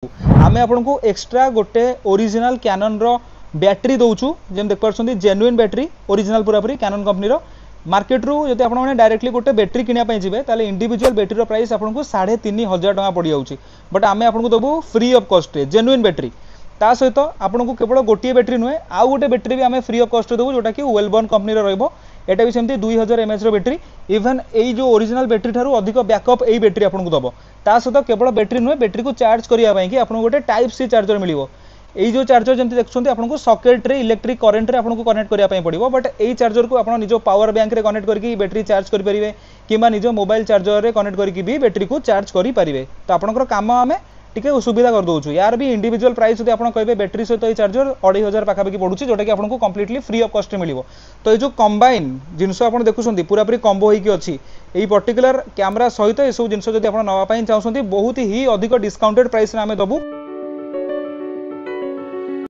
आम आपको एक्सट्रा गोटे ओरिजिनल कैनन रो बैटरी दौचु जेम देख पार्टी जेन्युइन बैटरी ओरिजिनल पूरा पूरी कैनन कंपनी मार्केट रू जब आप डायरेक्टली गोटे बैटरी किनापी जी ताले इंडिविजुअल बैटरी प्राइस आपको 3500 टका पड़ जाऊँगी बट आम आपको देवु free of cost genuine battery ता सहित आपको केवल गोटे बैटरी नुहे आउ गोटे बैटरी भी आम फ्री ऑफ कॉस्ट देवु जोटा कि वेलबर्न कंपनी रहा एटा भी सेमती 2000 mAh बैटरी इवन यही जो ओरिजिनल बैटरी ठारू अधिक बैकअप यही बैटरी आपको दब ता सहित केवल बैटरी नुहे बैटरी को चार्ज करने कि आपको गोटे टाइप सी चार्जर मिल यही जो चार्जर जमी देखते आपको सॉकेट रे इलेक्ट्रिक करेन्ट आपको कनेक्ट करने पड़ो बट यही चार्जर को आप निज पावर बैंक रे कनेक्ट करके बैटरी चार्ज करेंगे कि निज मोबाइल चार्जर रे कनेक्ट करके भी बैटरी को चार्ज करेंगे तो आपंकर कम आम टिके सुविधा कर दौचु यार भी इंडिविजुअल प्राइस यदि आप कहे बैटरी सहित ये चार्जर 2500 पाखापाखि पड़ुଛି जोटा कि आपको कम्प्लीटली फ्री ऑफ कॉस्ट मिल तो ये कंबाइन जिनस आप देखुं पूरा पूरी कम्बो होगी अच्छी यही पर्टिकुलर कैमरा सहित ये सब जिन आप नापी चाहते बहुत ही अधिक डिस्काउंटेड प्राइस आम दबू।